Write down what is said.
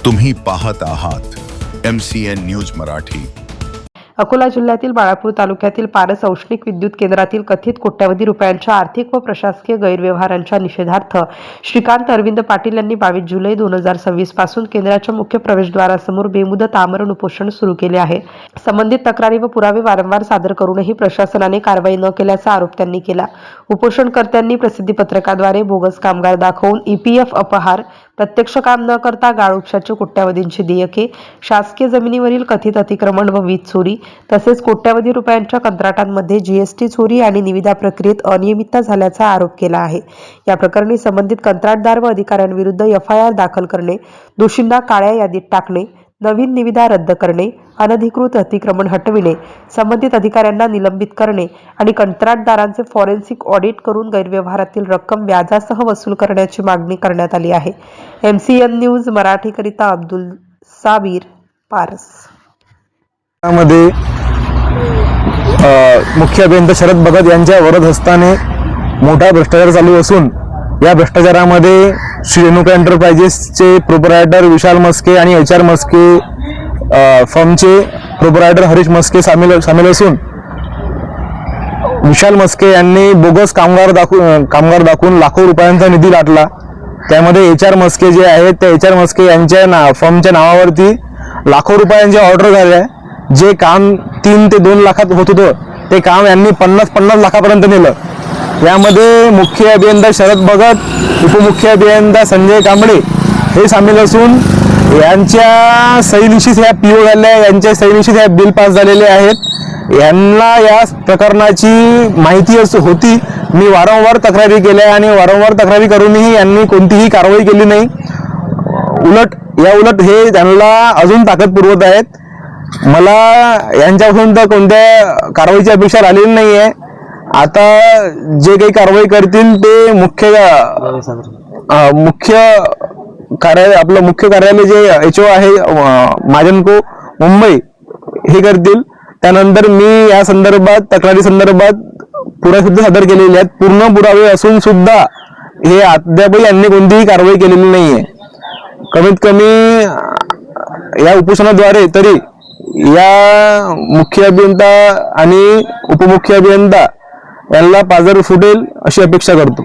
तुम्ही पाहत आहात MCN न्यूज मराठी। अकोला जिल्ह्यातील बाळापूर तालुक्यातील पारस औष्णिक विद्युत केंद्रातील कथित कोट्यवधी रुपयांच्या आर्थिक व प्रशासकीय गैरव्यवहारांच्या निषेधार्थ श्रीकांत अरविंद पाटील यांनी 22 जुलै 2026 पासून केंद्राच्या मुख्य प्रवेशद्वारासमोर बेमुदत आमरण उपोषण सुरू केले आहे। संबंधित तक्रारी व पुरावे वारंवार सादर करूनही प्रशासनाने कारवाई न केल्याचा आरोप त्यांनी केला। उपोषणकर्त्यांनी प्रसिद्धी पत्रकाद्वारे बोगस कामगार दाखवून EPF अपहार, प्रत्यक्ष काम न करता गाळउपशाची कोट्यवधींची देयके, शासकीय जमिनीवरील कथित अतिक्रमण व वीज चोरी तसेच कोट्यवधी रुपयांच्या कंत्राटांमध्ये GST चोरी आणि निविदा प्रक्रियेत अनियमितता झाल्याचा आरोप केला आहे। या प्रकरणी संबंधित कंत्राटदार व अधिकाऱ्यांविरुद्ध FIR दाखल करणे, दोषींना काळ्या यादीत टाकणे, नवीन निविदा रद्द करणे, अनधिकृत अतिक्रमण हटविणे, संबंधित अधिकाऱ्यांना निलंबित करणे आणि कंत्राटदारांचे फॉरेन्सिक ऑडिट करून गैरव्यवहारातील रक्कम व्याजासह वसूल करण्याची मागणी करण्यात आली आहे। MCN न्यूज मराठी करिता अब्दुल साबीर, पारस। मध्ये मुख्य अभियंता शरद भगत यांच्या वरद हस्ताने मोठा भ्रष्टाचार चालू असून या भ्रष्टाचारामध्ये श्री रेणुका एंटरप्राइजेसचे प्रोपरायटर विशाल मस्के आणि HR मस्के फर्मचे प्रोपरायटर हरीश मस्के सामील असून विशाल मस्के यांनी बोगस कामगार दाखवून लाखो रुपयांचा निधी लाटला। त्यामध्ये HR मस्के जे आहेत त्या HR मस्के यांच्या फर्मच्या नावावरती लाखो रुपयांच्या ऑर्डर झाल्या। जे काम 3 ते 2 लाखात होत होतं ते काम यांनी 50 लाखापर्यंत नेलं। यामध्ये मुख्य अभियंता शरद भगत, उपमुख्य अभियंता संजय कांबळे हे सामील असून यांच्या सहीनिशीत ह्या PO झाल्या, यांच्या सहीनिशीत ह्या बिल पास झालेले आहेत। यांना या प्रकरणाची माहिती होती। मी वारंवार तक्रारी केल्या आणि वारंवार तक्रारी करूनही यांनी कोणतीही कारवाई केली नाही। उलट हे त्यांना अजून ताकद पुरवत आहेत। मला यांच्यापासून तर कोणत्या कारवाईची अपेक्षा राहिलेली नाही आहे। आता जे काही कारवाई करतील ते मुख्य कार्यालय जे HO आहे माजनको मुंबई हे करतील। त्यानंतर मी या संदर्भात तक्रारी संदर्भात पुरावे सादर केलेले आहेत। पूर्ण पुरावे असून सुद्धा हे अद्यापही यांनी कोणतीही कारवाई केलेली नाहीये। कमीत कमी या उपोषणाद्वारे तरी या मुख्य अभियंता आणि उपमुख्य अभियंता यांना पाझर फुटेल अशी अपेक्षा करतो।